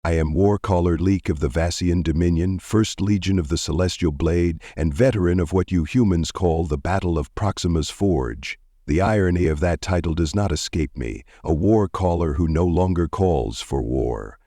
I am War-Caller Leek of the Vassian Dominion, 1st Legion of the Celestial Blade, and veteran of what you humans call the Battle of Proxima's Forge. The irony of that title does not escape me, a war-caller who no longer calls for war.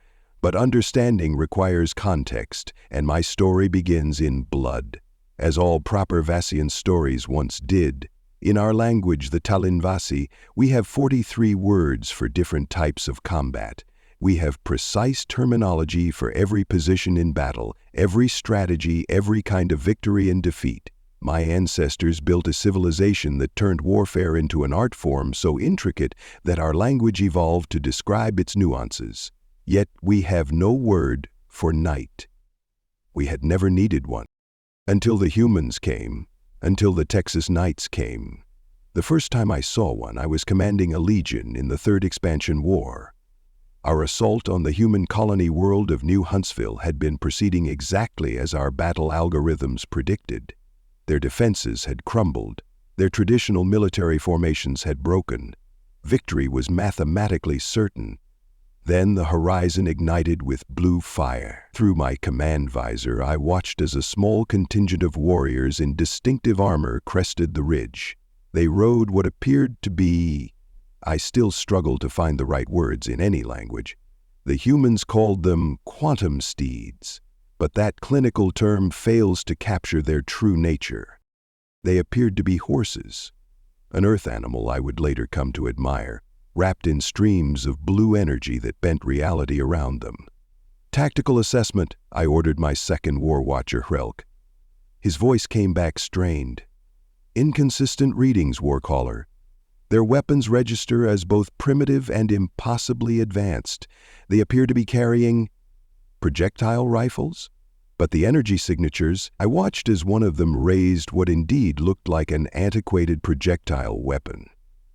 But understanding requires context, and my story begins in blood, as all proper Vassian stories once did. In our language, the Talinvasi, we have 43 words for different types of combat. We have precise terminology for every position in battle, every strategy, every kind of victory and defeat. My ancestors built a civilization that turned warfare into an art form so intricate that our language evolved to describe its nuances. Yet we have no word for night. We had never needed one. Until the humans came, until the Texas Knights came. The first time I saw one, I was commanding a legion in the 3rd Expansion War. Our assault on the human colony world of New Huntsville had been proceeding exactly as our battle algorithms predicted. Their defenses had crumbled. Their traditional military formations had broken. Victory was mathematically certain. Then the horizon ignited with blue fire. Through my command visor, I watched as a small contingent of warriors in distinctive armor crested the ridge. They rode what appeared to be... I still struggle to find the right words in any language. The humans called them quantum steeds, but that clinical term fails to capture their true nature. They appeared to be horses, an earth animal I would later come to admire, wrapped in streams of blue energy that bent reality around them. Tactical assessment, I ordered my second war watcher, Clarke. His voice came back strained. Inconsistent readings, War-Caller. Their weapons register as both primitive and impossibly advanced. They appear to be carrying projectile rifles? But the energy signatures, I watched as one of them raised what indeed looked like an antiquated projectile weapon.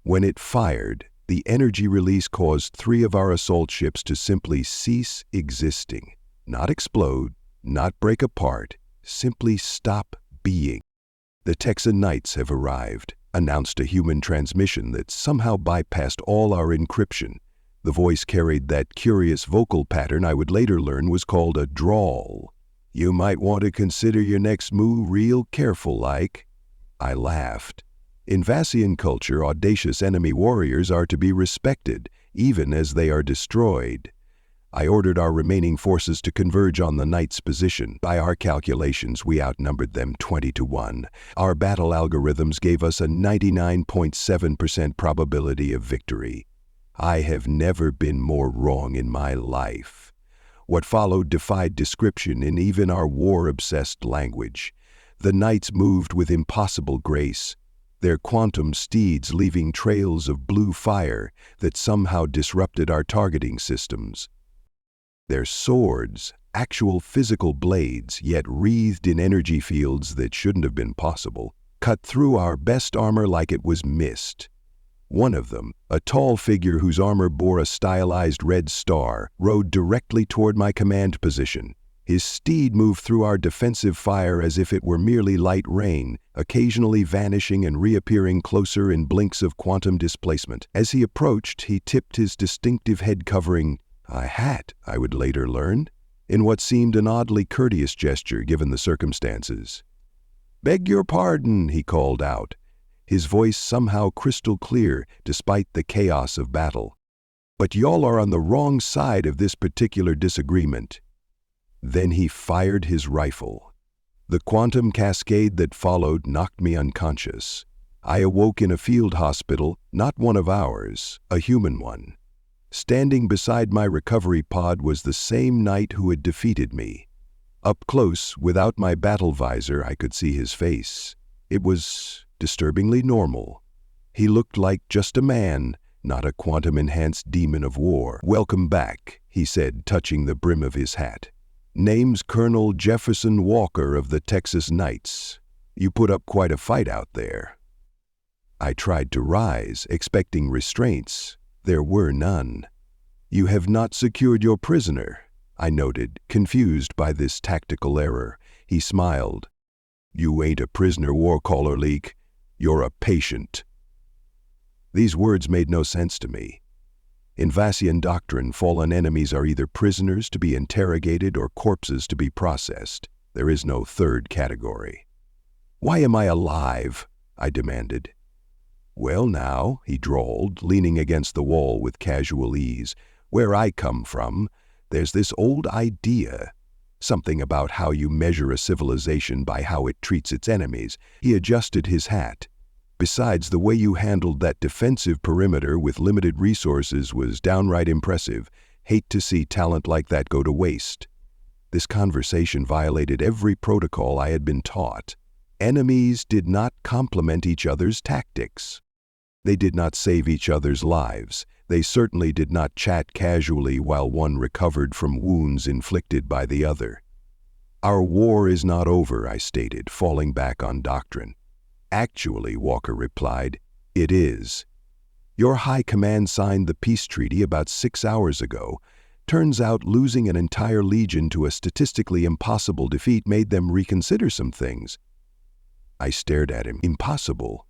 When it fired, the energy release caused 3 of our assault ships to simply cease existing. Not explode, not break apart, simply stop being. The Texan Knights have arrived, announced a human transmission that somehow bypassed all our encryption. The voice carried that curious vocal pattern I would later learn was called a drawl. You might want to consider your next move real careful like. I laughed. In Vassian culture, audacious enemy warriors are to be respected, even as they are destroyed. I ordered our remaining forces to converge on the Knights' position. By our calculations, we outnumbered them 20-1. Our battle algorithms gave us a 99.7% probability of victory. I have never been more wrong in my life. What followed defied description in even our war-obsessed language. The Knights moved with impossible grace, their quantum steeds leaving trails of blue fire that somehow disrupted our targeting systems. Their swords, actual physical blades, yet wreathed in energy fields that shouldn't have been possible, cut through our best armor like it was mist. One of them, a tall figure whose armor bore a stylized red star, rode directly toward my command position. His steed moved through our defensive fire as if it were merely light rain, occasionally vanishing and reappearing closer in blinks of quantum displacement. As he approached, he tipped his distinctive head covering, a hat, I would later learn, in what seemed an oddly courteous gesture given the circumstances. "Beg your pardon," he called out, his voice somehow crystal clear despite the chaos of battle. "But y'all are on the wrong side of this particular disagreement." Then he fired his rifle. The quantum cascade that followed knocked me unconscious. I awoke in a field hospital, not one of ours, a human one. Standing beside my recovery pod was the same knight who had defeated me. Up close, without my battle visor, I could see his face. It was disturbingly normal. He looked like just a man, not a quantum-enhanced demon of war. "Welcome back," he said, touching the brim of his hat. "Name's Colonel Jefferson Walker of the Texas Knights. You put up quite a fight out there." I tried to rise, expecting restraints. There were none. "You have not secured your prisoner," I noted, confused by this tactical error. He smiled. "You ain't a prisoner, War-Caller Leek. You're a patient." These words made no sense to me. In Vassian doctrine, fallen enemies are either prisoners to be interrogated or corpses to be processed. There is no third category. "Why am I alive?" I demanded. "Well now," he drawled, leaning against the wall with casual ease, "where I come from, there's this old idea. Something about how you measure a civilization by how it treats its enemies." He adjusted his hat. "Besides, the way you handled that defensive perimeter with limited resources was downright impressive. Hate to see talent like that go to waste." This conversation violated every protocol I had been taught. Enemies did not complement each other's tactics. They did not save each other's lives. They certainly did not chat casually while one recovered from wounds inflicted by the other. "Our war is not over," I stated, falling back on doctrine. "Actually," Walker replied, "it is. Your high command signed the peace treaty about 6 hours ago. Turns out losing an entire legion to a statistically impossible defeat made them reconsider some things." I stared at him. "Impossible?"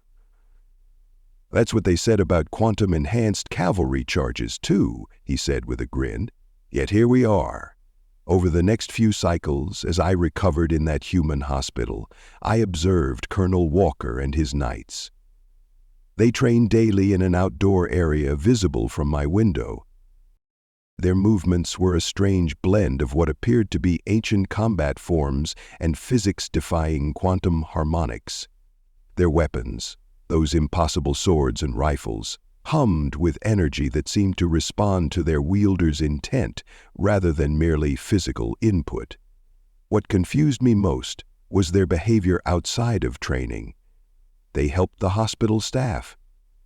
"That's what they said about quantum-enhanced cavalry charges, too," he said with a grin. "Yet here we are." Over the next few cycles, as I recovered in that human hospital, I observed Colonel Walker and his knights. They trained daily in an outdoor area visible from my window. Their movements were a strange blend of what appeared to be ancient combat forms and physics-defying quantum harmonics. Their weapons, those impossible swords and rifles, hummed with energy that seemed to respond to their wielder's intent rather than merely physical input. What confused me most was their behavior outside of training. They helped the hospital staff.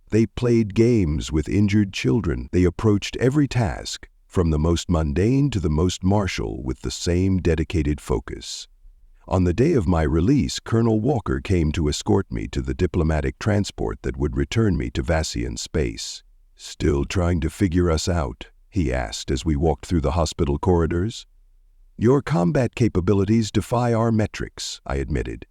They played games with injured children. They approached every task, from the most mundane to the most martial, with the same dedicated focus. On the day of my release, Colonel Walker came to escort me to the diplomatic transport that would return me to Vassian space. "Still trying to figure us out?" he asked as we walked through the hospital corridors. "Your combat capabilities defy our metrics," I admitted.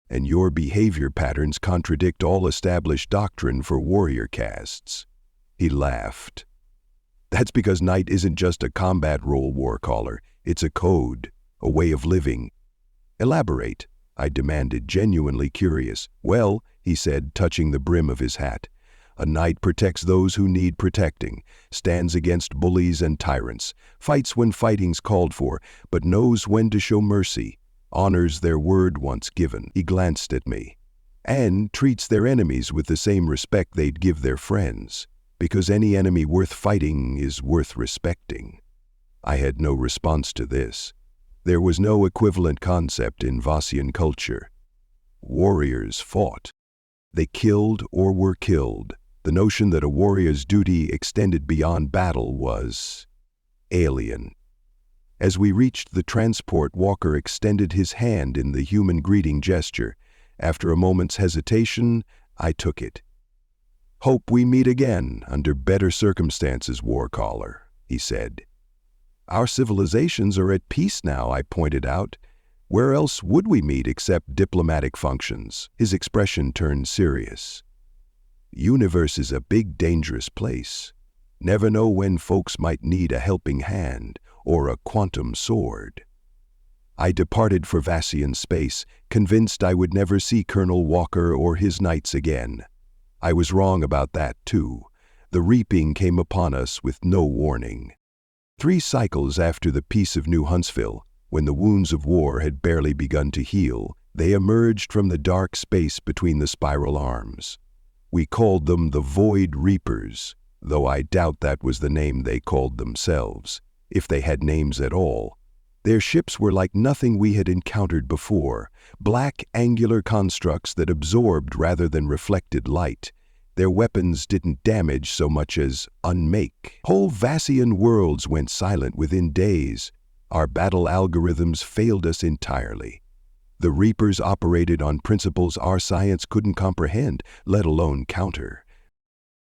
"And your behavior patterns contradict all established doctrine for warrior castes." He laughed. "That's because Knight isn't just a combat role, Warcaller. It's a code, a way of living." "Elaborate," I demanded, genuinely curious. "Well," he said, touching the brim of his hat, "a knight protects those who need protecting, stands against bullies and tyrants, fights when fighting's called for, but knows when to show mercy, honors their word once given." He glanced at me. "And treats their enemies with the same respect they'd give their friends, because any enemy worth fighting is worth respecting." I had no response to this. There was no equivalent concept in Vassian culture. Warriors fought. They killed or were killed. The notion that a warrior's duty extended beyond battle was alien. As we reached the transport, Walker extended his hand in the human greeting gesture. After a moment's hesitation, I took it. "Hope we meet again under better circumstances, Warcaller," he said. "Our civilizations are at peace now," I pointed out. "Where else would we meet except diplomatic functions?" His expression turned serious. "Universe is a big, dangerous place. Never know when folks might need a helping hand or a quantum sword." I departed for Vassian space, convinced I would never see Colonel Walker or his knights again. I was wrong about that, too. The reaping came upon us with no warning. 3 cycles after the Peace of New Huntsville, when the wounds of war had barely begun to heal, they emerged from the dark space between the spiral arms. We called them the Void Reapers, though I doubt that was the name they called themselves, if they had names at all. Their ships were like nothing we had encountered before, black, angular constructs that absorbed rather than reflected light. Their weapons didn't damage so much as unmake. Whole Vassian worlds went silent within days. Our battle algorithms failed us entirely. The Reapers operated on principles our science couldn't comprehend, let alone counter.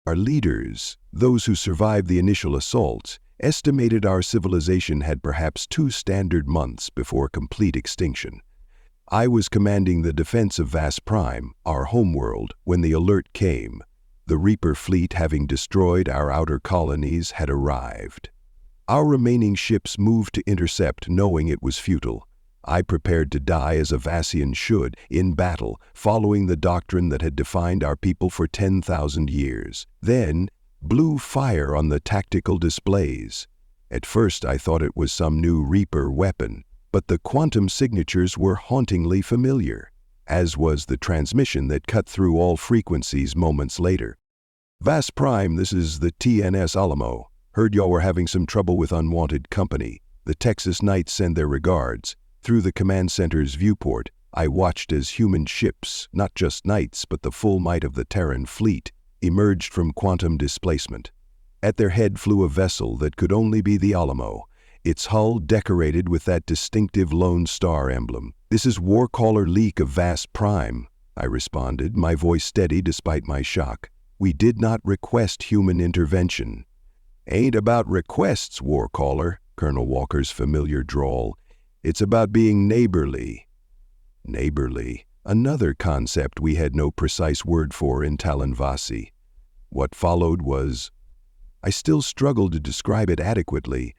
Our leaders, those who survived the initial assaults, estimated our civilization had perhaps 2 standard months before complete extinction. I was commanding the defense of Vass Prime, our homeworld, when the alert came. The Reaper fleet, having destroyed our outer colonies, had arrived. Our remaining ships moved to intercept, knowing it was futile. I prepared to die as a Vassian should, in battle, following the doctrine that had defined our people for 10,000 years. Then, blew fire on the tactical displays. At first I thought it was some new Reaper weapon, but the quantum signatures were hauntingly familiar, as was the transmission that cut through all frequencies moments later. "Vas Prime, this is the TNS Alamo. Heard y'all were having some trouble with unwanted company. The Texas Knights send their regards." Through the command center's viewport, I watched as human ships, not just Knights but the full might of the Terran fleet, emerged from quantum displacement. At their head flew a vessel that could only be the Alamo, its hull decorated with that distinctive Lone Star emblem. "This is Warcaller Leak of Vas Prime," I responded, my voice steady despite my shock. "We did not request human intervention." "Ain't about requests, Warcaller," Colonel Walker's familiar drawl. "It's about being neighborly." Neighborly, another concept we had no precise word for in Talonvasi. What followed was... I still struggled to describe it adequately.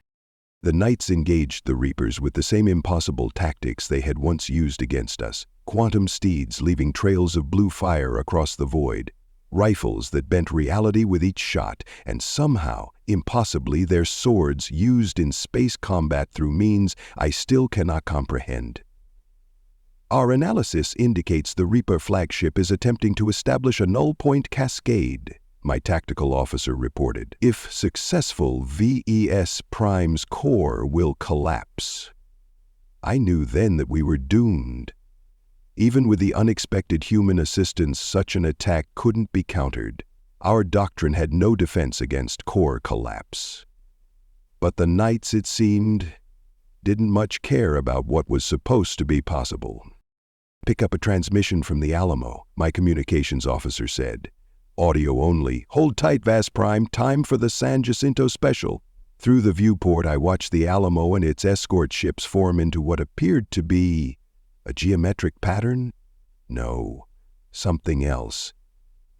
The Knights engaged the Reapers with the same impossible tactics they had once used against us. Quantum steeds leaving trails of blue fire across the void. Rifles that bent reality with each shot, and somehow, impossibly, their swords used in space combat through means I still cannot comprehend. "Our analysis indicates the Reaper flagship is attempting to establish a null-point cascade," my tactical officer reported. "If successful, VES Prime's core will collapse." I knew then that we were doomed. Even with the unexpected human assistance, such an attack couldn't be countered. Our doctrine had no defense against core collapse. But the Knights, it seemed, didn't much care about what was supposed to be possible. "Pick up a transmission from the Alamo," my communications officer said. "Audio only. Hold tight, Vas Prime. Time for the San Jacinto special." Through the viewport, I watched the Alamo and its escort ships form into what appeared to be a geometric pattern? No, something else.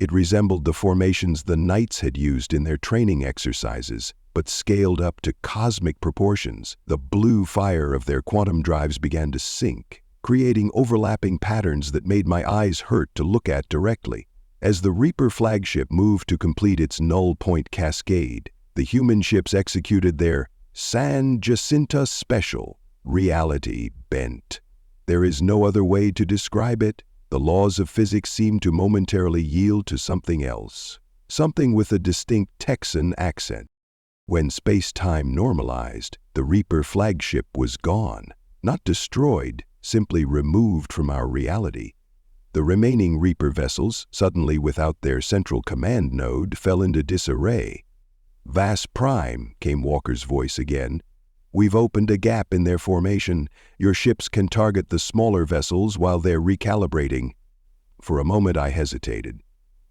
It resembled the formations the Knights had used in their training exercises, but scaled up to cosmic proportions. The blue fire of their quantum drives began to sink, creating overlapping patterns that made my eyes hurt to look at directly. As the Reaper flagship moved to complete its null-point cascade, the human ships executed their San Jacinto special. Reality bent. There is no other way to describe it. The laws of physics seemed to momentarily yield to something else, something with a distinct Texan accent. When space-time normalized, the Reaper flagship was gone, not destroyed, simply removed from our reality. The remaining Reaper vessels, suddenly without their central command node, fell into disarray. "Vas Prime," came Walker's voice again. "We've opened a gap in their formation. Your ships can target the smaller vessels while they're recalibrating." For a moment I hesitated.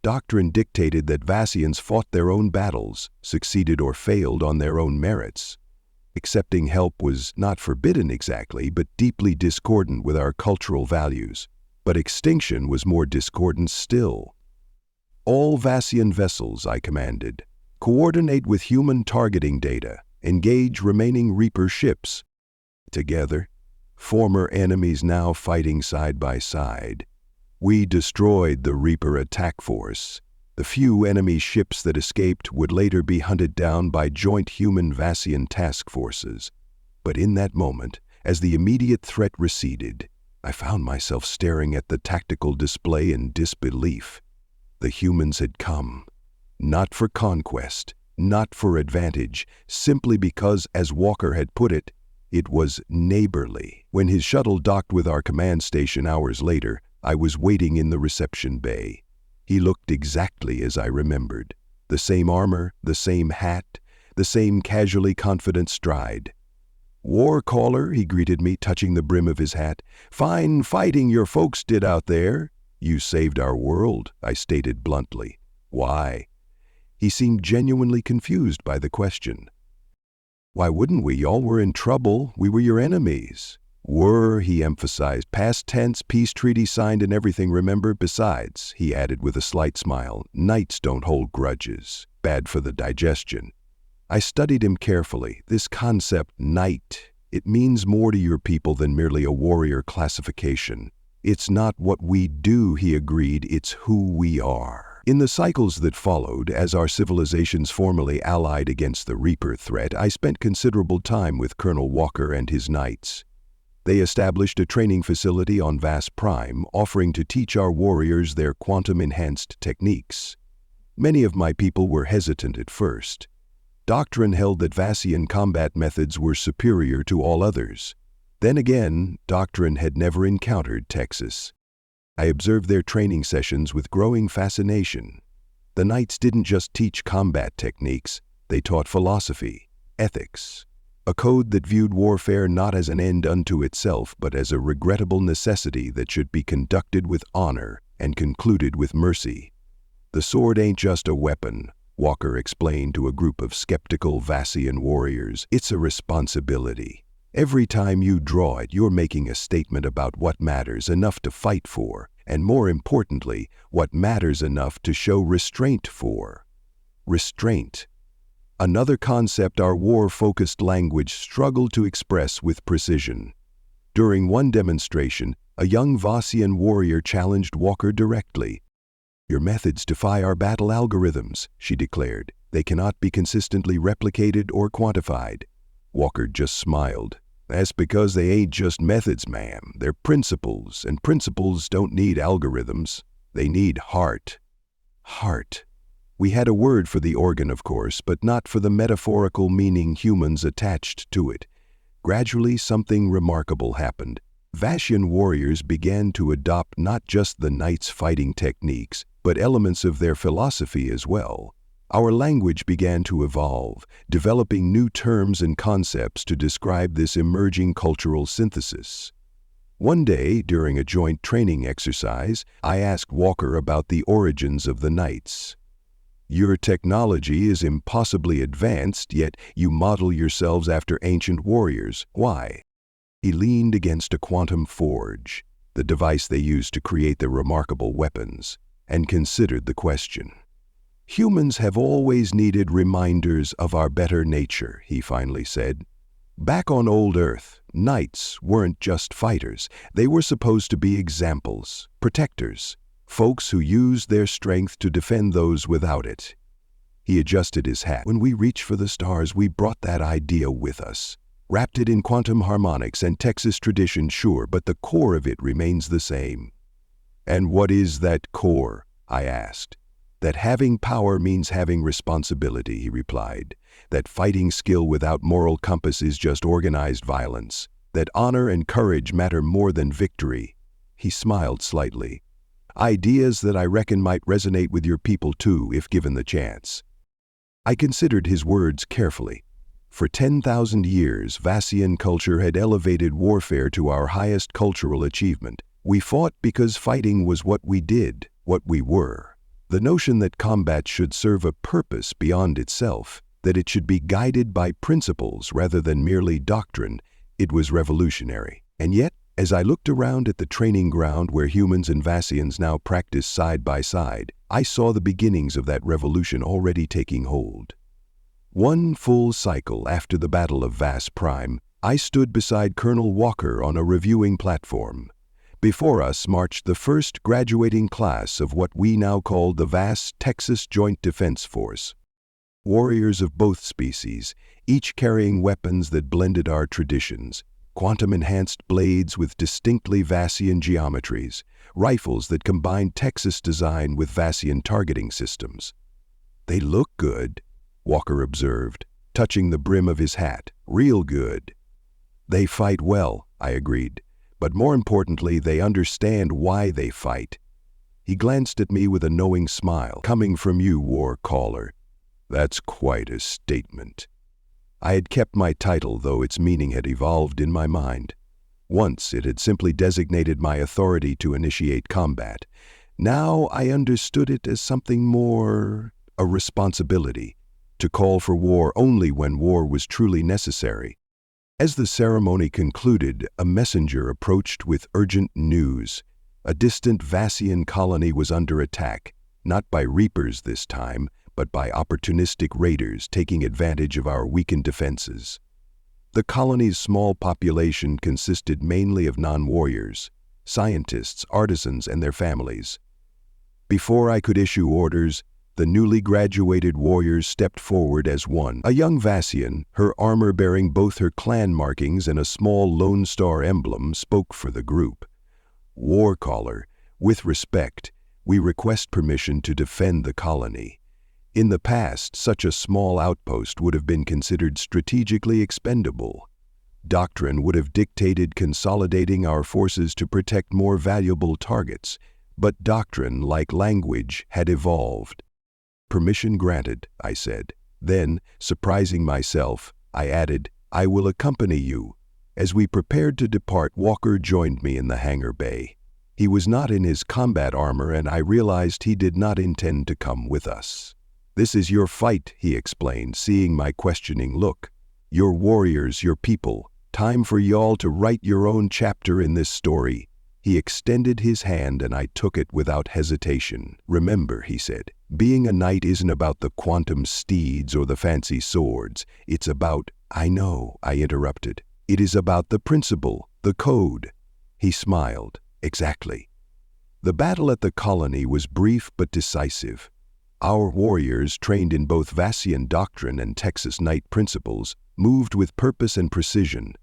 Doctrine dictated that Vassians fought their own battles, succeeded or failed on their own merits. Accepting help was not forbidden exactly, but deeply discordant with our cultural values. But extinction was more discordant still. "All Vassian vessels," I commanded, "coordinate with human targeting data. Engage remaining Reaper ships." Together, former enemies now fighting side by side, we destroyed the Reaper attack force. The few enemy ships that escaped would later be hunted down by joint human-Vassian task forces. But in that moment, as the immediate threat receded, I found myself staring at the tactical display in disbelief. The humans had come, not for conquest, not for advantage, simply because, as Walker had put it, it was neighborly. When his shuttle docked with our command station hours later, I was waiting in the reception bay. He looked exactly as I remembered. The same armor, the same hat, the same casually confident stride. "Warcaller," he greeted me, touching the brim of his hat. "Fine fighting your folks did out there." "You saved our world," I stated bluntly. "Why?" He seemed genuinely confused by the question. "Why wouldn't we? Y'all were in trouble. We were your enemies." Were, he emphasized, past tense, peace treaty signed and everything, remember? Besides, he added with a slight smile, knights don't hold grudges. Bad for the digestion. I studied him carefully. This concept, knight, it means more to your people than merely a warrior classification. It's not what we do, he agreed, it's who we are. In the cycles that followed, as our civilizations formally allied against the Reaper threat, I spent considerable time with Colonel Walker and his knights. They established a training facility on Vas Prime, offering to teach our warriors their quantum-enhanced techniques. Many of my people were hesitant at first. Doctrine held that Vassian combat methods were superior to all others. Then again, Doctrine had never encountered Texas. I observed their training sessions with growing fascination. The knights didn't just teach combat techniques, they taught philosophy, ethics, a code that viewed warfare not as an end unto itself, but as a regrettable necessity that should be conducted with honor and concluded with mercy. The sword ain't just a weapon, Walker explained to a group of skeptical Vassian warriors. It's a responsibility. Every time you draw it, you're making a statement about what matters enough to fight for, and more importantly, what matters enough to show restraint for. Restraint. Another concept our war-focused language struggled to express with precision. During one demonstration, a young Vassian warrior challenged Walker directly. Your methods defy our battle algorithms, she declared. They cannot be consistently replicated or quantified. Walker just smiled. That's because they ain't just methods, ma'am. They're principles, and principles don't need algorithms. They need heart. Heart. We had a word for the organ, of course, but not for the metaphorical meaning humans attached to it. Gradually, something remarkable happened. Vassian warriors began to adopt not just the knights' fighting techniques, but elements of their philosophy as well. Our language began to evolve, developing new terms and concepts to describe this emerging cultural synthesis. One day, during a joint training exercise, I asked Walker about the origins of the knights. Your technology is impossibly advanced, yet you model yourselves after ancient warriors. Why? He leaned against a quantum forge, the device they used to create their remarkable weapons, and considered the question. Humans have always needed reminders of our better nature, he finally said. Back on old Earth, knights weren't just fighters. They were supposed to be examples, protectors, folks who used their strength to defend those without it. He adjusted his hat. When we reach for the stars, we brought that idea with us. Wrapped it in quantum harmonics and Texas tradition, sure, but the core of it remains the same. And what is that core? I asked. That having power means having responsibility, he replied. That fighting skill without moral compass is just organized violence. That honor and courage matter more than victory. He smiled slightly. Ideas that I reckon might resonate with your people too, if given the chance. I considered his words carefully. For 10,000 years, Vassian culture had elevated warfare to our highest cultural achievement. We fought because fighting was what we did, what we were. The notion that combat should serve a purpose beyond itself, that it should be guided by principles rather than merely doctrine, it was revolutionary. And yet, as I looked around at the training ground where humans and Vassians now practice side by side, I saw the beginnings of that revolution already taking hold. One full cycle after the Battle of Vas Prime, I stood beside Colonel Walker on a reviewing platform. Before us marched the first graduating class of what we now call the Vas Texas Joint Defense Force. Warriors of both species, each carrying weapons that blended our traditions, quantum-enhanced blades with distinctly Vassian geometries, rifles that combined Texas design with Vassian targeting systems. They look good, Walker observed, touching the brim of his hat. Real good. They fight well, I agreed. But more importantly, they understand why they fight. He glanced at me with a knowing smile. Coming from you, war caller. That's quite a statement. I had kept my title, though its meaning had evolved in my mind. Once it had simply designated my authority to initiate combat. Now I understood it as something more, a responsibility, to call for war only when war was truly necessary. As the ceremony concluded, a messenger approached with urgent news. A distant Vassian colony was under attack, not by reapers this time, but by opportunistic raiders taking advantage of our weakened defenses. The colony's small population consisted mainly of non-warriors, scientists, artisans, and their families. Before I could issue orders, the newly graduated warriors stepped forward as one. A young Vassian, her armor bearing both her clan markings and a small Lone Star emblem, spoke for the group. Warcaller, with respect, we request permission to defend the colony. In the past, such a small outpost would have been considered strategically expendable. Doctrine would have dictated consolidating our forces to protect more valuable targets, but doctrine, like language, had evolved. Permission granted, I said. Then, surprising myself, I added, I will accompany you. As we prepared to depart, Walker joined me in the hangar bay. He was not in his combat armor, and I realized he did not intend to come with us. This is your fight, he explained, seeing my questioning look. Your warriors, your people. Time for y'all to write your own chapter in this story. He extended his hand and I took it without hesitation. Remember, he said, being a knight isn't about the quantum steeds or the fancy swords. It's about— I know, I interrupted. It is about the principle, the code. He smiled. Exactly. The battle at the colony was brief but decisive. Our warriors, trained in both Vassian doctrine and Texas knight principles, moved with purpose and precision.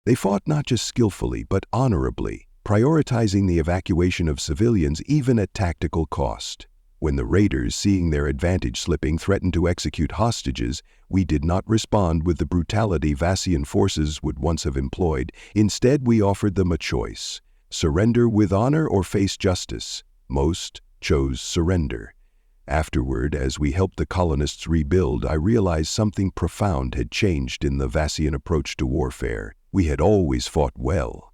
They fought not just skillfully but honorably, prioritizing the evacuation of civilians even at tactical cost. When the raiders, seeing their advantage slipping, threatened to execute hostages, we did not respond with the brutality Vassian forces would once have employed. Instead, we offered them a choice: surrender with honor or face justice. Most chose surrender. Afterward, as we helped the colonists rebuild, I realized something profound had changed in the Vassian approach to warfare. We had always fought well.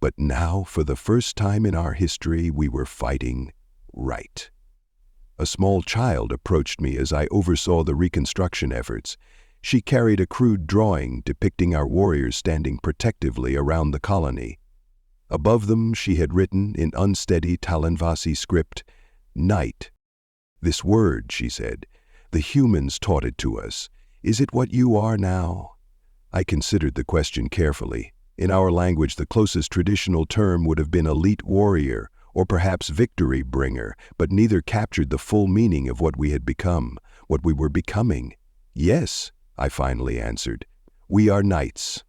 But now, for the first time in our history, we were fighting right. A small child approached me as I oversaw the reconstruction efforts. She carried a crude drawing depicting our warriors standing protectively around the colony. Above them, she had written in unsteady Talanvasi script, "Night." "This word," she said, "the humans taught it to us. Is it what you are now?" I considered the question carefully. In our language, the closest traditional term would have been elite warrior, or perhaps victory bringer, but neither captured the full meaning of what we had become, what we were becoming. "Yes," I finally answered, "we are knights.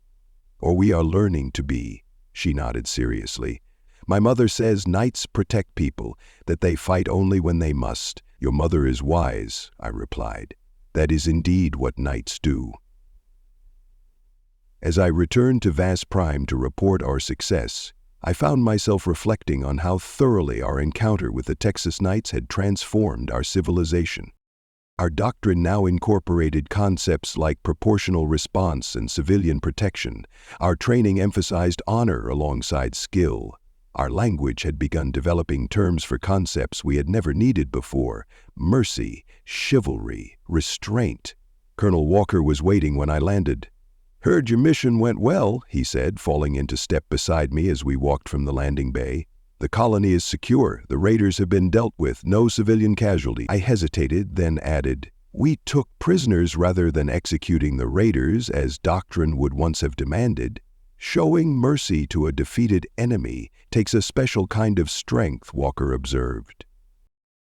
Or we are learning to be." She nodded seriously. "My mother says knights protect people, that they fight only when they must." "Your mother is wise," I replied. "That is indeed what knights do." As I returned to Vas Prime to report our success, I found myself reflecting on how thoroughly our encounter with the Texas Knights had transformed our civilization. Our doctrine now incorporated concepts like proportional response and civilian protection. Our training emphasized honor alongside skill. Our language had begun developing terms for concepts we had never needed before: mercy, chivalry, restraint. Colonel Walker was waiting when I landed. "Heard your mission went well," he said, falling into step beside me as we walked from the landing bay. "The colony is secure. The raiders have been dealt with. No civilian casualty." I hesitated, then added, "We took prisoners rather than executing the raiders, as doctrine would once have demanded. Showing mercy to a defeated enemy takes a special kind of strength," Walker observed.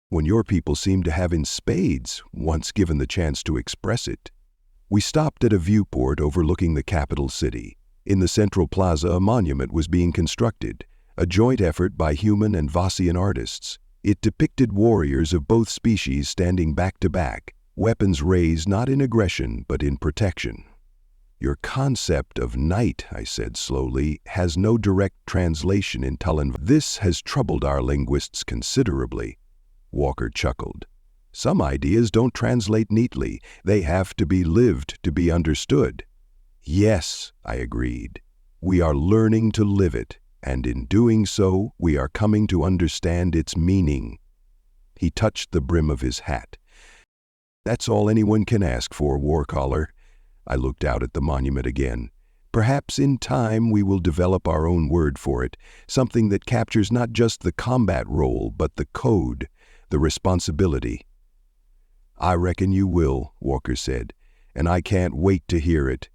"When your people seem to have in spades, once given the chance to express it." We stopped at a viewport overlooking the capital city. In the central plaza, a monument was being constructed, a joint effort by human and Vassian artists. It depicted warriors of both species standing back to back, weapons raised not in aggression but in protection. "Your concept of knight," I said slowly, "has no direct translation in Talanvasi. This has troubled our linguists considerably." Walker chuckled. "Some ideas don't translate neatly. They have to be lived to be understood." "Yes," I agreed. "We are learning to live it, and in doing so, we are coming to understand its meaning." He touched the brim of his hat. "That's all anyone can ask for, Warcaller. I looked out at the monument again. Perhaps in time we will develop our own word for it, something that captures not just the combat role, but the code, the responsibility. I reckon you will, Walker said, and I can't wait to hear it.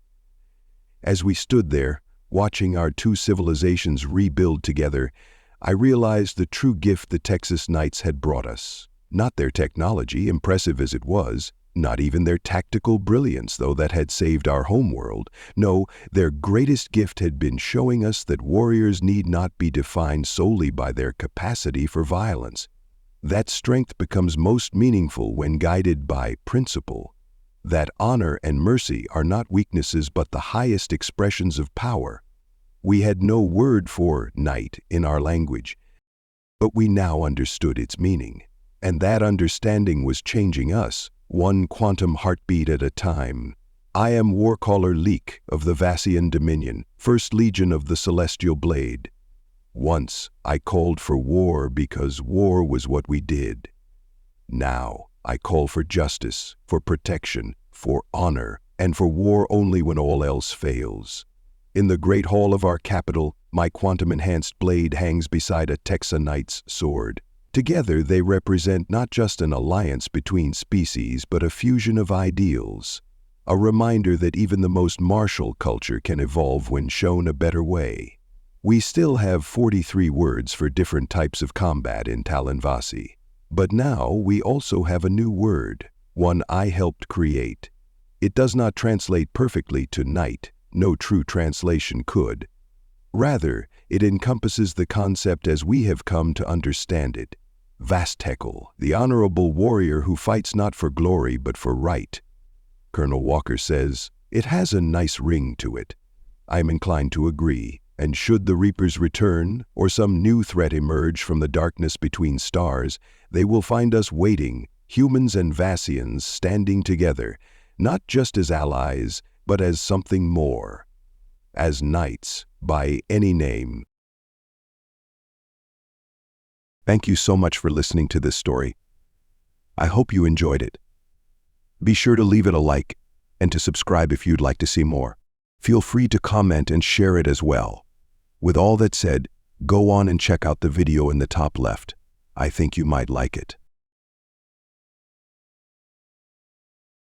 As we stood there, watching our two civilizations rebuild together, I realized the true gift the Texas Knights had brought us. Not their technology, impressive as it was, not even their tactical brilliance, though that had saved our homeworld. No, their greatest gift had been showing us that warriors need not be defined solely by their capacity for violence. That strength becomes most meaningful when guided by principle. That honor and mercy are not weaknesses but the highest expressions of power. We had no word for knight in our language, but we now understood its meaning. And that understanding was changing us, one quantum heartbeat at a time. I am Warcaller Leek of the Vassian Dominion, 1st Legion of the Celestial Blade. Once I called for war because war was what we did. Now I call for justice, for protection, for honor, and for war only when all else fails. In the great hall of our capital, my quantum-enhanced blade hangs beside a Texan knight's sword. Together they represent not just an alliance between species, but a fusion of ideals. A reminder that even the most martial culture can evolve when shown a better way. We still have 43 words for different types of combat in Talonvasi. But now we also have a new word, one I helped create. It does not translate perfectly to knight, no true translation could. Rather, it encompasses the concept as we have come to understand it. Vastekel, the honorable warrior who fights not for glory but for right. Colonel Walker says, it has a nice ring to it. I'm inclined to agree. And should the Reapers return, or some new threat emerge from the darkness between stars, they will find us waiting, humans and Vassians standing together, not just as allies, but as something more. As knights, by any name. Thank you so much for listening to this story. I hope you enjoyed it. Be sure to leave it a like, and to subscribe if you'd like to see more. Feel free to comment and share it as well. With all that said, go on and check out the video in the top left. I think you might like it.